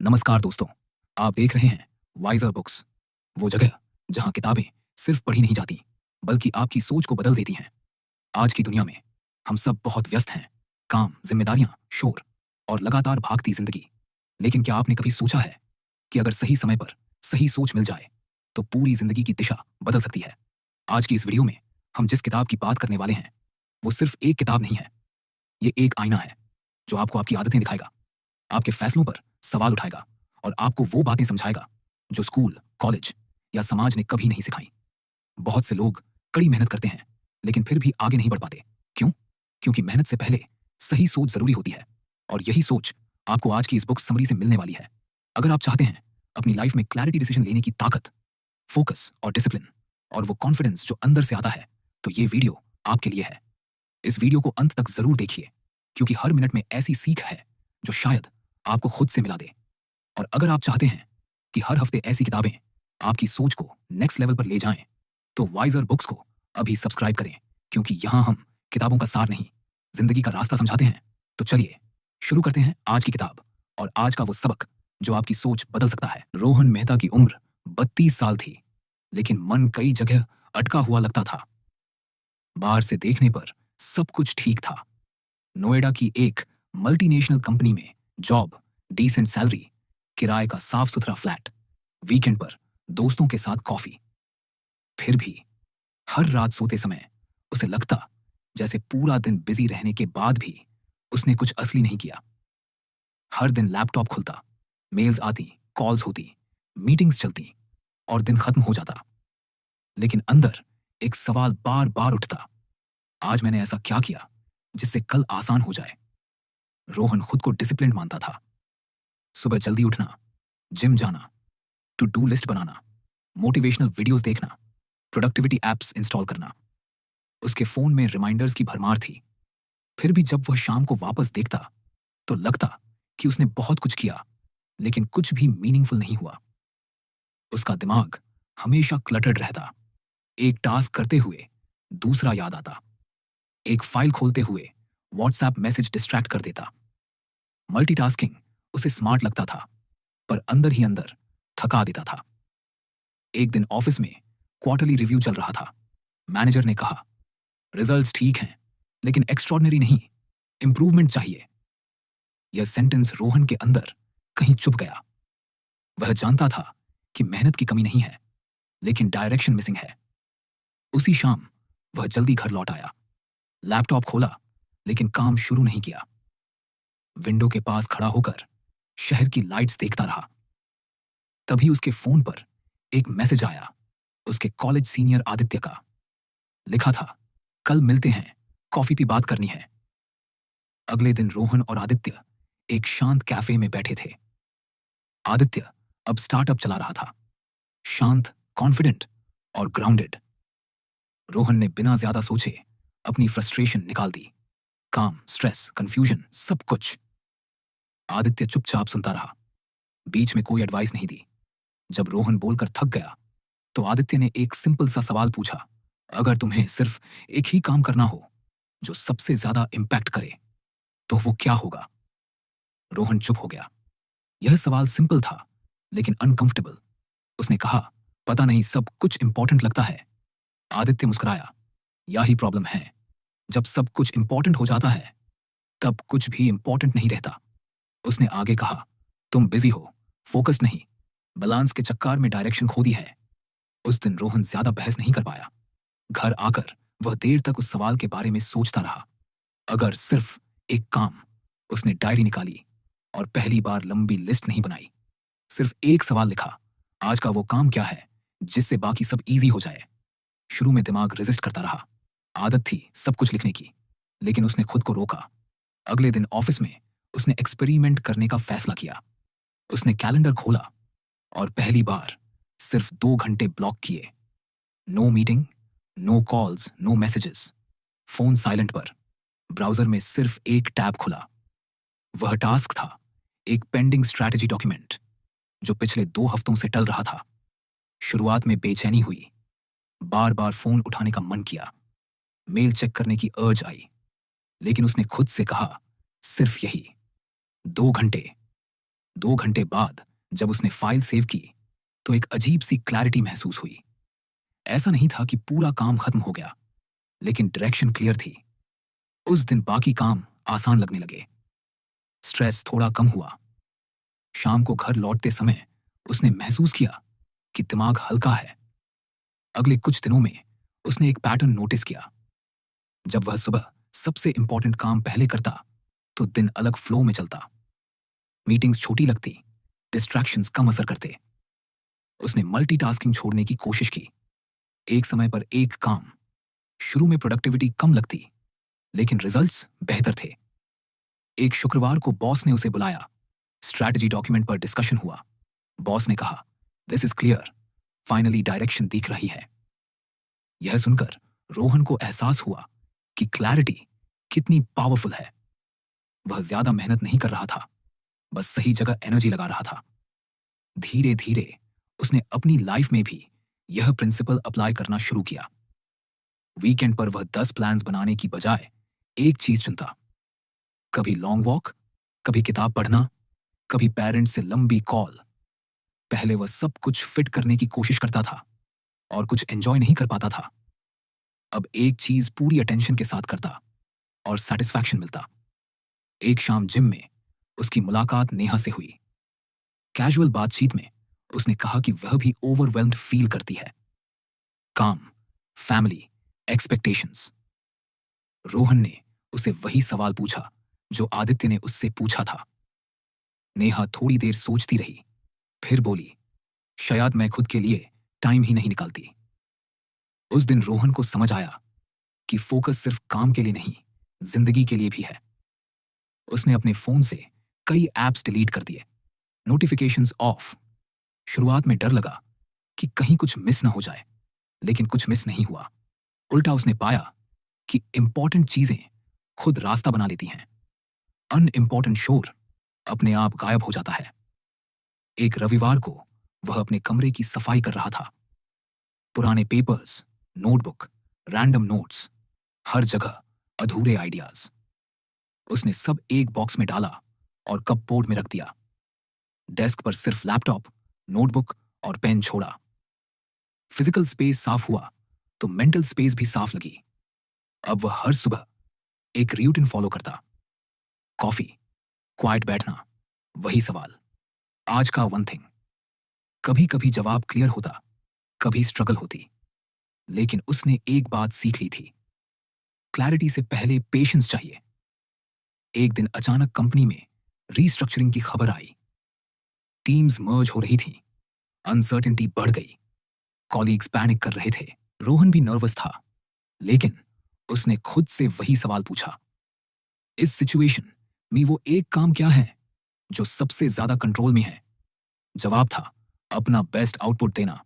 नमस्कार दोस्तों, आप देख रहे हैं वाइजर बुक्स, वो जगह जहां किताबें सिर्फ पढ़ी नहीं जाती, बल्कि आपकी सोच को बदल देती हैं। आज की दुनिया में हम सब बहुत व्यस्त हैं, काम, जिम्मेदारियां, शोर और लगातार भागती जिंदगी। लेकिन क्या आपने कभी सोचा है कि अगर सही समय पर सही सोच मिल जाए, तो पूरी जिंदगी की दिशा बदल सकती है? आज की इस वीडियो में हम जिस किताब की बात करने वाले हैं, वो सिर्फ एक किताब नहीं है, ये एक आईना है जो आपको आपकी आदतें दिखाएगा, आपके फैसलों पर सवाल उठाएगा और आपको वो बातें समझाएगा जो स्कूल, कॉलेज या समाज ने कभी नहीं सिखाई। बहुत से लोग कड़ी मेहनत करते हैं, लेकिन फिर भी आगे नहीं बढ़ पाते। क्यों? क्योंकि मेहनत से पहले सही सोच जरूरी होती है, और यही सोच आपको आज की इस बुक समरी से मिलने वाली है। अगर आप चाहते हैं अपनी लाइफ में क्लैरिटी, डिसीजन लेने की ताकत, फोकस और डिसिप्लिन, और वो कॉन्फिडेंस जो अंदर से आता है, तो ये वीडियो आपके लिए है। इस वीडियो को अंत तक जरूर देखिए, क्योंकि हर मिनट में ऐसी सीख है जो शायद आपको खुद से मिला दे। और अगर आप चाहते हैं कि हर हफ्ते ऐसी किताबें आपकी सोच को नेक्स्ट लेवल पर ले जाएं, तो वाइजर बुक्स को अभी सब्सक्राइब करें, क्योंकि यहां हम किताबों का सार नहीं, जिंदगी का रास्ता समझाते हैं। तो चलिए शुरू करते हैं आज की किताब और आज का वो सबक जो आपकी सोच बदल सकता है। रोहन मेहता की उम्र 32 साल थी, लेकिन मन कई जगह अटका हुआ लगता था। बाहर से देखने पर सब कुछ ठीक था। नोएडा की एक मल्टीनेशनल कंपनी में जॉब, डिसेंट सैलरी, किराए का साफ सुथरा फ्लैट, वीकेंड पर दोस्तों के साथ कॉफी। फिर भी हर रात सोते समय उसे लगता जैसे पूरा दिन बिजी रहने के बाद भी उसने कुछ असली नहीं किया। हर दिन लैपटॉप खुलता, मेल्स आती, कॉल्स होती, मीटिंग्स चलती और दिन खत्म हो जाता। लेकिन अंदर एक सवाल बार बार उठता, आज मैंने ऐसा क्या किया जिससे कल आसान हो जाए? रोहन खुद को डिसिप्लिन मानता था। सुबह जल्दी उठना, जिम जाना, टू डू लिस्ट बनाना, मोटिवेशनल वीडियोस देखना, प्रोडक्टिविटी एप्स इंस्टॉल करना। उसके फोन में रिमाइंडर्स की भरमार थी। फिर भी जब वह शाम को वापस देखता, तो लगता कि उसने बहुत कुछ किया, लेकिन कुछ भी मीनिंगफुल नहीं हुआ। उसका दिमाग हमेशा क्लटर्ड रहता। एक टास्क करते हुए दूसरा याद आता, एक फाइल खोलते हुए व्हाट्सएप मैसेज डिस्ट्रैक्ट कर देता। मल्टीटास्किंग उसे स्मार्ट लगता था, पर अंदर ही अंदर थका देता था। एक दिन ऑफिस में क्वार्टरली रिव्यू चल रहा था। मैनेजर ने कहा, रिजल्ट्स ठीक हैं, लेकिन एक्स्ट्रॉर्डनरी नहीं, इंप्रूवमेंट चाहिए। यह सेंटेंस रोहन के अंदर कहीं चुप गया। वह जानता था कि मेहनत की कमी नहीं है, लेकिन डायरेक्शन मिसिंग है। उसी शाम वह जल्दी घर लौट आया, लैपटॉप खोला, लेकिन काम शुरू नहीं किया। विंडो के पास खड़ा होकर शहर की लाइट्स देखता रहा। तभी उसके फोन पर एक मैसेज आया, उसके कॉलेज सीनियर आदित्य का। लिखा था, कल मिलते हैं, कॉफी पे बात करनी है। अगले दिन रोहन और आदित्य एक शांत कैफे में बैठे थे। आदित्य अब स्टार्टअप चला रहा था, शांत, कॉन्फिडेंट और ग्राउंडेड। रोहन ने बिना ज्यादा सोचे अपनी फ्रस्ट्रेशन निकाल दी, काम, स्ट्रेस, कंफ्यूजन, सब कुछ। आदित्य चुपचाप सुनता रहा, बीच में कोई एडवाइस नहीं दी। जब रोहन बोलकर थक गया, तो आदित्य ने एक सिंपल सा सवाल पूछा, अगर तुम्हें सिर्फ एक ही काम करना हो जो सबसे ज्यादा इंपैक्ट करे, तो वो क्या होगा? रोहन चुप हो गया। यह सवाल सिंपल था, लेकिन अनकंफर्टेबल। उसने कहा, पता नहीं, सब कुछ इंपॉर्टेंट लगता है। आदित्य मुस्कुराया, यही प्रॉब्लम है, जब सब कुछ इंपॉर्टेंट हो जाता है, तब कुछ भी इंपॉर्टेंट नहीं रहता। उसने आगे कहा, तुम बिजी हो, फोकस नहीं, बैलेंस के चक्कर में डायरेक्शन खो दी है। उस दिन रोहन ज्यादा बहस नहीं कर पाया। घर आकर वह देर तक उस सवाल के बारे में सोचता रहा। अगर सिर्फ एक काम। उसने डायरी निकाली और पहली बार लंबी लिस्ट नहीं बनाई, सिर्फ एक सवाल लिखा, आज का वो काम क्या है जिससे बाकी सब इजी हो जाए। शुरू में दिमाग रेजिस्ट करता रहा, आदत थी सब कुछ लिखने की, लेकिन उसने खुद को रोका। अगले दिन ऑफिस में उसने एक्सपेरिमेंट करने का फैसला किया। उसने कैलेंडर खोला और पहली बार सिर्फ 2 घंटे ब्लॉक किए। No meeting, no calls, no messages, phone silent पर। ब्राउजर में सिर्फ एक टैब खुला। वह टास्क था एक पेंडिंग स्ट्रैटेजी डॉक्यूमेंट जो पिछले 2 हफ्तों से टल रहा था। शुरुआत में बेचैनी हुई, बार बार फोन उठाने का मन किया, मेल चेक करने की अर्ज आई, लेकिन उसने खुद से कहा, सिर्फ यही, 2 घंटे। 2 घंटे बाद जब उसने फाइल सेव की तो एक अजीब सी क्लैरिटी महसूस हुई। ऐसा नहीं था कि पूरा काम खत्म हो गया, लेकिन डायरेक्शन क्लियर थी। उस दिन बाकी काम आसान लगने लगे। स्ट्रेस थोड़ा कम हुआ। शाम को घर लौटते समय उसने महसूस किया कि दिमाग हल्का है। अगले कुछ दिनों में उसने एक पैटर्न नोटिस किया। जब वह सुबह सबसे इंपॉर्टेंट काम पहले करता तो दिन अलग फ्लो में चलता। मीटिंग्स छोटी लगती, डिस्ट्रैक्शंस कम असर करते। उसने मल्टीटास्किंग छोड़ने की कोशिश की, एक समय पर एक काम। शुरू में प्रोडक्टिविटी कम लगती, लेकिन रिजल्ट्स बेहतर थे। एक शुक्रवार को बॉस ने उसे बुलाया। स्ट्रैटेजी डॉक्यूमेंट पर डिस्कशन हुआ। बॉस ने कहा, this is clear, finally direction दिख रही है। यह सुनकर रोहन को एहसास हुआ कि क्लैरिटी कितनी पावरफुल है। वह ज्यादा मेहनत नहीं कर रहा था, बस सही जगह एनर्जी लगा रहा था। धीरे धीरे उसने अपनी लाइफ में भी यह प्रिंसिपल अप्लाई करना शुरू किया। वीकेंड पर वह 10 प्लान्स बनाने की बजाय एक चीज चुनता। कभी लॉन्ग वॉक, कभी किताब पढ़ना, कभी पेरेंट्स से लंबी कॉल। पहले वह सब कुछ फिट करने की कोशिश करता था और कुछ एंजॉय नहीं कर पाता था। अब एक चीज पूरी अटेंशन के साथ करता और सेटिस्फैक्शन मिलता। एक शाम जिम में उसकी मुलाकात नेहा से हुई। कैजुअल बातचीत में उसने कहा कि वह भी ओवरवेल्म्ड फील करती है। काम, फैमिली, एक्सपेक्टेशंस। रोहन ने उसे वही सवाल पूछा जो आदित्य ने उससे पूछा था। नेहा थोड़ी देर सोचती रही, फिर बोली, शायद मैं खुद के लिए टाइम ही नहीं निकालती। उस दिन रोहन को समझ आया कि फोकस सिर्फ काम के लिए नहीं, जिंदगी के लिए भी है। उसने अपने फोन से कई ऐप्स डिलीट कर दिए, नोटिफिकेशंस ऑफ। शुरुआत में डर लगा कि कहीं कुछ मिस ना हो जाए, लेकिन कुछ मिस नहीं हुआ। उल्टा उसने पाया कि इंपॉर्टेंट चीजें खुद रास्ता बना लेती हैं। अनइम्पॉर्टेंट शोर अपने आप गायब हो जाता है। एक रविवार को वह अपने कमरे की सफाई कर रहा था। पुराने पेपर्स, नोटबुक, रैंडम नोट्स, हर जगह अधूरे आइडियाज। उसने सब एक बॉक्स में डाला और कपबोर्ड में रख दिया। डेस्क पर सिर्फ लैपटॉप, नोटबुक और पेन छोड़ा। फिजिकल स्पेस साफ हुआ तो मेंटल स्पेस भी साफ लगी। अब वह हर सुबह एक रूटीन फॉलो करता। कॉफी, क्वाइट बैठना, वही सवाल, आज का वन थिंग। कभी कभी जवाब क्लियर होता, कभी स्ट्रगल होती, लेकिन उसने एक बात सीख ली थी, क्लैरिटी से पहले पेशेंस चाहिए। एक दिन अचानक कंपनी में रीस्ट्रक्चरिंग की खबर आई। टीम्स मर्ज हो रही थी, अनसर्टेनिटी बढ़ गई, कॉलीग्स पैनिक कर रहे थे। रोहन भी नर्वस था, लेकिन उसने खुद से वही सवाल पूछा, इस सिचुएशन में वो एक काम क्या है जो सबसे ज्यादा कंट्रोल में है? जवाब था, अपना बेस्ट आउटपुट देना।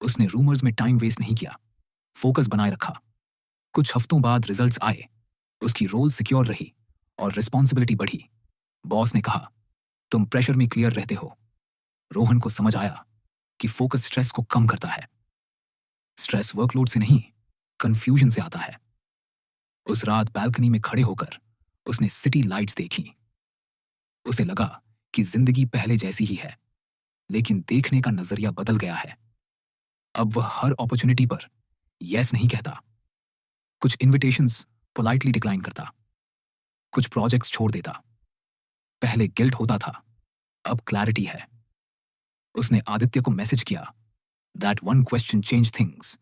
उसने रूमर्स में टाइम वेस्ट नहीं किया, फोकस बनाए रखा। कुछ हफ्तों बाद रिजल्ट्स आए। उसकी रोल सिक्योर रही और रिस्पॉन्सिबिलिटी बढ़ी। बॉस ने कहा, तुम प्रेशर में क्लियर रहते हो। रोहन को समझ आया कि फोकस स्ट्रेस को कम करता है। स्ट्रेस वर्कलोड से नहीं, कंफ्यूजन से आता है। उस रात बालकनी में खड़े होकर उसने सिटी लाइट्स देखी। उसे लगा कि जिंदगी पहले जैसी ही है, लेकिन देखने का नजरिया बदल गया है। अब वह हर अपॉर्चुनिटी पर यस नहीं कहता। कुछ इनविटेशंस पोलाइटली डिक्लाइन करता, कुछ प्रोजेक्ट्स छोड़ देता। पहले गिल्ट होता था, अब क्लैरिटी है। उसने आदित्य को मैसेज किया, that one question change things.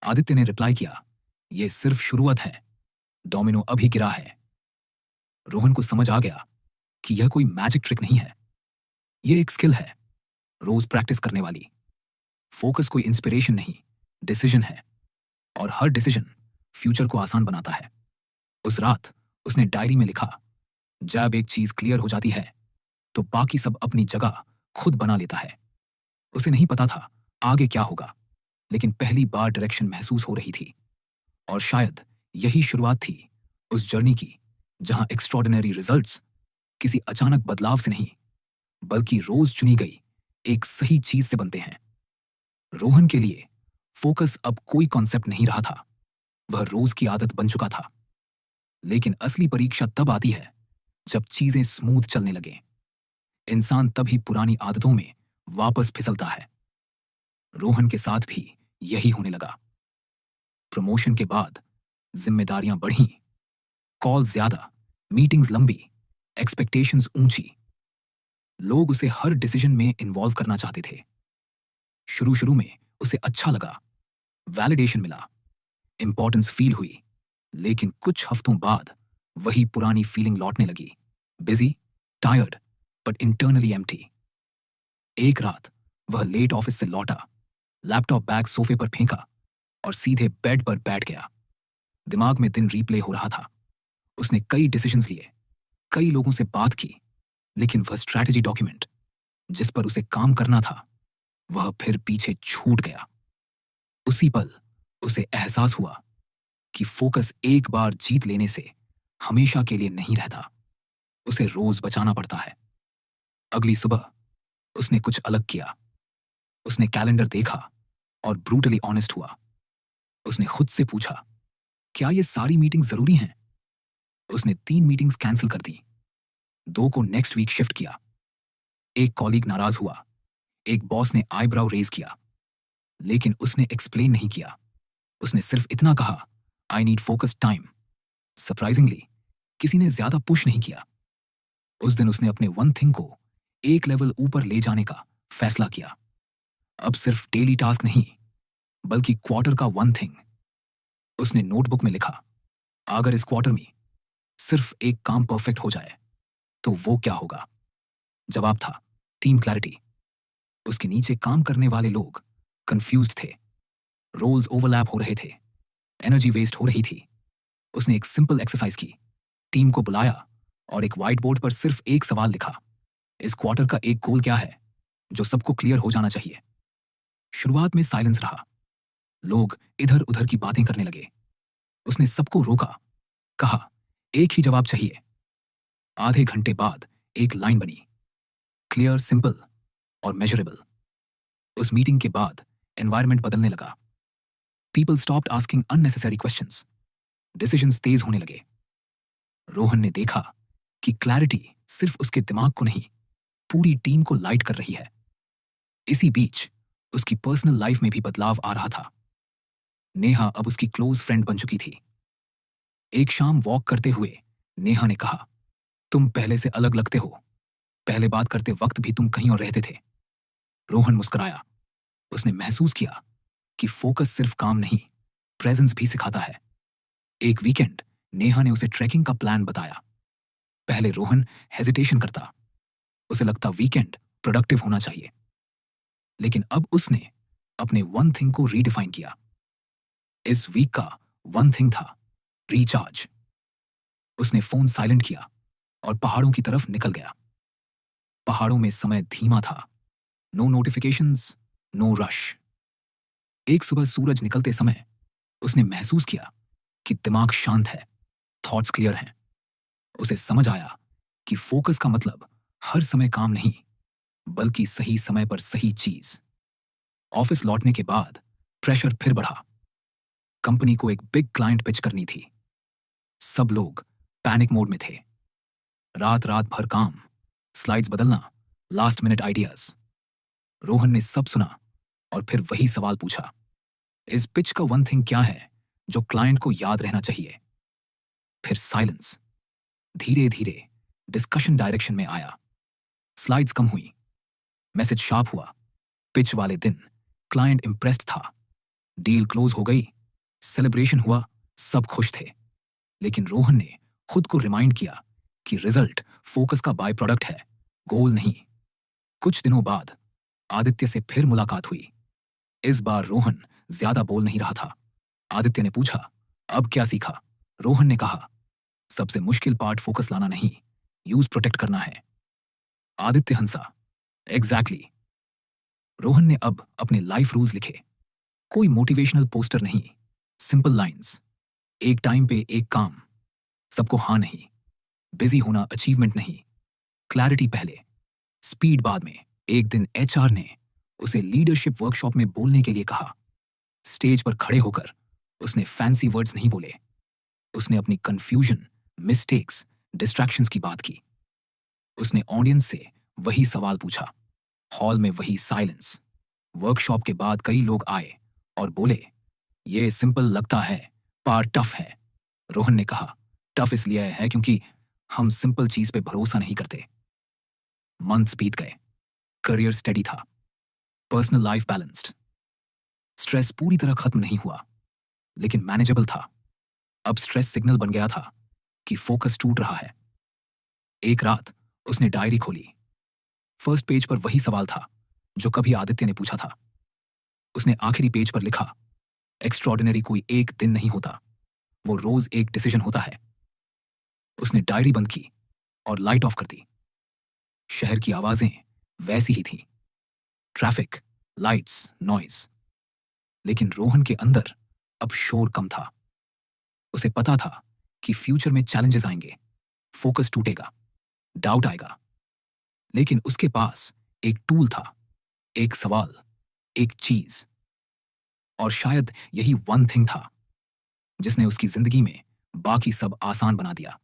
Aditya ने रिप्लाई किया, यह सिर्फ शुरुआत है, डोमिनो अभी गिरा है। रोहन को समझ आ गया कि यह कोई मैजिक ट्रिक नहीं है, यह एक स्किल है, रोज प्रैक्टिस करने वाली। फोकस कोई इंस्पिरेशन नहीं, डिसीजन है, और हर डिसीजन फ्यूचर को आसान बनाता है। उस रात उसने डायरी में लिखा, जब एक चीज क्लियर हो जाती है तो बाकी सब अपनी जगह खुद बना लेता है। उसे नहीं पता था आगे क्या होगा, लेकिन पहली बार डायरेक्शन महसूस हो रही थी। और शायद यही शुरुआत थी उस जर्नी की, जहां एक्स्ट्रॉर्डिनरी रिजल्ट्स किसी अचानक बदलाव से नहीं, बल्कि रोज चुनी गई एक सही चीज से बनते हैं। रोहन के लिए फोकस अब कोई कॉन्सेप्ट नहीं रहा था, वह रोज की आदत बन चुका था। लेकिन असली परीक्षा तब आती है जब चीजें स्मूथ चलने लगे, इंसान तभी पुरानी आदतों में वापस फिसलता है। रोहन के साथ भी यही होने लगा। प्रमोशन के बाद जिम्मेदारियां बढ़ीं, कॉल ज्यादा, मीटिंग्स लंबी, एक्सपेक्टेशंस ऊंची। लोग उसे हर डिसीजन में इन्वॉल्व करना चाहते थे। शुरू शुरू में उसे अच्छा लगा, वैलिडेशन मिला, इंपॉर्टेंस फील हुई, लेकिन कुछ हफ्तों बाद वही पुरानी फीलिंग लौटने लगी। Busy, tired, but internally empty. एक रात वह लेट ऑफिस से लौटा, लैपटॉप बैग सोफे पर फेंका और सीधे बेड पर बैठ गया। दिमाग में दिन रीप्ले हो रहा था। उसने कई डिसीजंस लिए, कई लोगों से बात की, लेकिन वह स्ट्रैटेजी डॉक्यूमेंट जिस पर उसे काम करना था, वह फिर पीछे छूट गया। उसी पल उसे एहसास हुआ कि फोकस एक बार जीत लेने से हमेशा के लिए नहीं रहता, उसे रोज बचाना पड़ता है। अगली सुबह उसने कुछ अलग किया। उसने कैलेंडर देखा और ब्रूटली ऑनेस्ट हुआ। उसने खुद से पूछा, क्या ये सारी मीटिंग जरूरी हैं? उसने 3 मीटिंग्स कैंसिल कर दी, 2 को नेक्स्ट वीक शिफ्ट किया। एक कॉलीग नाराज हुआ, एक बॉस ने आईब्राउ रेज किया, लेकिन उसने एक्सप्लेन नहीं किया। उसने सिर्फ इतना कहा, I need focus time. Surprisingly किसी ने ज्यादा पुश नहीं किया। उस दिन उसने अपने वन थिंग को एक लेवल ऊपर ले जाने का फैसला किया। अब सिर्फ डेली टास्क नहीं, बल्कि क्वार्टर का वन थिंग। उसने नोटबुक में लिखा, अगर इस क्वार्टर में सिर्फ एक काम परफेक्ट हो जाए तो वो क्या होगा? जवाब था टीम क्लैरिटी। उसके नीचे काम करने वाले लोग कंफ्यूज्ड थे, रोल्स ओवरलैप हो रहे थे, एनर्जी वेस्ट हो रही थी। उसने एक सिंपल एक्सरसाइज की, टीम को बुलाया और एक व्हाइट बोर्ड पर सिर्फ एक सवाल लिखा, इस क्वार्टर का एक गोल क्या है जो सबको क्लियर हो जाना चाहिए। शुरुआत में साइलेंस रहा, लोग इधर उधर की बातें करने लगे। उसने सबको रोका, कहा, एक ही जवाब चाहिए। आधे घंटे बाद एक लाइन बनी, क्लियर, सिंपल और मेजरेबल। उस मीटिंग के बाद एनवायरनमेंट बदलने लगा। People stopped asking unnecessary questions, decisions तेज होने लगे। रोहन ने देखा कि क्लैरिटी सिर्फ उसके दिमाग को नहीं, पूरी टीम को लाइट कर रही है। इसी बीच उसकी पर्सनल लाइफ में भी बदलाव आ रहा था। नेहा अब उसकी क्लोज फ्रेंड बन चुकी थी। एक शाम वॉक करते हुए नेहा ने कहा, तुम पहले से अलग लगते हो, पहले बात करते वक्त भी तुम कहीं और रहते थे। रोहन मुस्कुराया। उसने महसूस किया कि फोकस सिर्फ काम नहीं, प्रेजेंस भी सिखाता है। एक वीकेंड नेहा ने उसे ट्रैकिंग का प्लान बताया। पहले रोहन हेजिटेशन करता, उसे लगता वीकेंड प्रोडक्टिव होना चाहिए। लेकिन अब उसने अपने वन थिंग को रीडिफाइन किया। इस वीक का वन थिंग था रिचार्ज। उसने फोन साइलेंट किया और पहाड़ों की तरफ निकल गया। पहाड़ों में समय धीमा था, नो नोटिफिकेशंस, नो रश। एक सुबह सूरज निकलते समय उसने महसूस किया कि दिमाग शांत है, थॉट्स क्लियर हैं। उसे समझ आया कि फोकस का मतलब हर समय काम नहीं, बल्कि सही समय पर सही चीज। ऑफिस लौटने के बाद प्रेशर फिर बढ़ा। कंपनी को एक बिग क्लाइंट पिच करनी थी। सब लोग पैनिक मोड में थे। रात रात भर काम, स्लाइड्स बदलना, लास्ट मिनट आइडियाज। रोहन ने सब सुना और फिर वही सवाल पूछा, इस पिच का वन थिंग क्या है जो क्लाइंट को याद रहना चाहिए? फिर साइलेंस। धीरे धीरे डिस्कशन डायरेक्शन में आया। स्लाइड्स कम हुई, मैसेज शार्प हुआ। पिच वाले दिन क्लाइंट इंप्रेस्ड था, डील क्लोज हो गई, सेलिब्रेशन हुआ, सब खुश थे। लेकिन रोहन ने खुद को रिमाइंड किया कि रिजल्ट फोकस का बाय प्रोडक्ट है, गोल नहीं। कुछ दिनों बाद आदित्य से फिर मुलाकात हुई। इस बार रोहन ज्यादा बोल नहीं रहा था। आदित्य ने पूछा, अब क्या सीखा? रोहन ने कहा, सबसे मुश्किल पार्ट फोकस लाना नहीं, यूज प्रोटेक्ट करना है। आदित्य हंसा, एग्जैक्टली। रोहन ने अब अपने लाइफ रूल्स लिखे। कोई मोटिवेशनल पोस्टर नहीं, सिंपल लाइंस। एक टाइम पे एक काम, सबको हाँ नहीं, बिजी होना अचीवमेंट नहीं, क्लैरिटी पहले, स्पीड बाद में। एक दिन एचआर ने उसे लीडरशिप वर्कशॉप में बोलने के लिए कहा। स्टेज पर खड़े होकर उसने फैंसी वर्ड्स नहीं बोले। उसने अपनी कंफ्यूजन, मिस्टेक्स, डिस्ट्रैक्शंस की बात की। उसने ऑडियंस से वही सवाल पूछा। हॉल में वही साइलेंस। वर्कशॉप के बाद कई लोग आए और बोले, ये सिंपल लगता है पर टफ है। रोहन ने कहा, टफ इसलिए है क्योंकि हम सिंपल चीज पे भरोसा नहीं करते। मंथ्स बीत गए। करियर स्टडी था, पर्सनल लाइफ बैलेंस्ड। स्ट्रेस पूरी तरह खत्म नहीं हुआ, लेकिन मैनेजेबल था। अब स्ट्रेस सिग्नल बन गया था कि फोकस टूट रहा है। एक रात उसने डायरी खोली। फर्स्ट पेज पर वही सवाल था जो कभी आदित्य ने पूछा था। उसने आखिरी पेज पर लिखा, एक्स्ट्रॉर्डिनरी कोई एक दिन नहीं होता, वो रोज एक डिसीजन होता है। उसने डायरी बंद की और लाइट ऑफ कर दी। शहर की आवाजें वैसी ही थीं, ट्रैफिक, लाइट्स, नॉइज। लेकिन रोहन के अंदर अब शोर कम था। उसे पता था कि फ्यूचर में चैलेंजेस आएंगे, फोकस टूटेगा, डाउट आएगा। लेकिन उसके पास एक टूल था, एक सवाल, एक चीज। और शायद यही वन थिंग था जिसने उसकी जिंदगी में बाकी सब आसान बना दिया।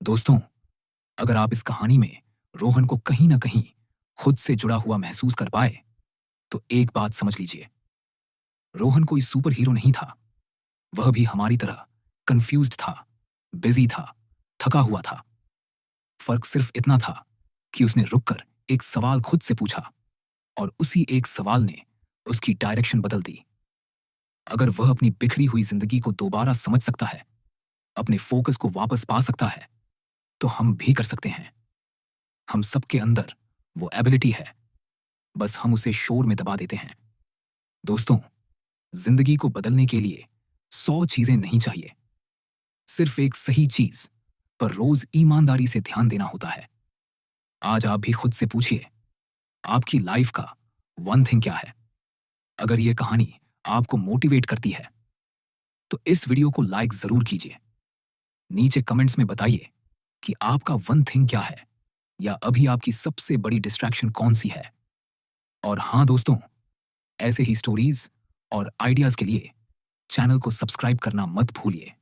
दोस्तों, अगर आप इस कहानी में रोहन को कहीं ना कहीं खुद से जुड़ा हुआ महसूस कर पाए, तो एक बात समझ लीजिए, रोहन कोई सुपर हीरो नहीं था। वह भी हमारी तरह कंफ्यूज्ड था, बिजी था, थका हुआ था। फर्क सिर्फ इतना था कि उसने रुककर एक सवाल खुद से पूछा, और उसी एक सवाल ने उसकी डायरेक्शन बदल दी। अगर वह अपनी बिखरी हुई जिंदगी को दोबारा समझ सकता है, अपने फोकस को वापस पा सकता है, तो हम भी कर सकते हैं। हम सबके अंदर वो एबिलिटी है, बस हम उसे शोर में दबा देते हैं। दोस्तों, जिंदगी को बदलने के लिए 100 चीजें नहीं चाहिए, सिर्फ एक सही चीज पर रोज ईमानदारी से ध्यान देना होता है। आज आप भी खुद से पूछिए, आपकी लाइफ का वन थिंग क्या है? अगर यह कहानी आपको मोटिवेट करती है, तो इस वीडियो को लाइक जरूर कीजिए। नीचे कमेंट्स में बताइए कि आपका वन थिंग क्या है, या अभी आपकी सबसे बड़ी डिस्ट्रैक्शन कौन सी है। और हाँ दोस्तों, ऐसे ही स्टोरीज और आइडियाज के लिए चैनल को सब्सक्राइब करना मत भूलिए।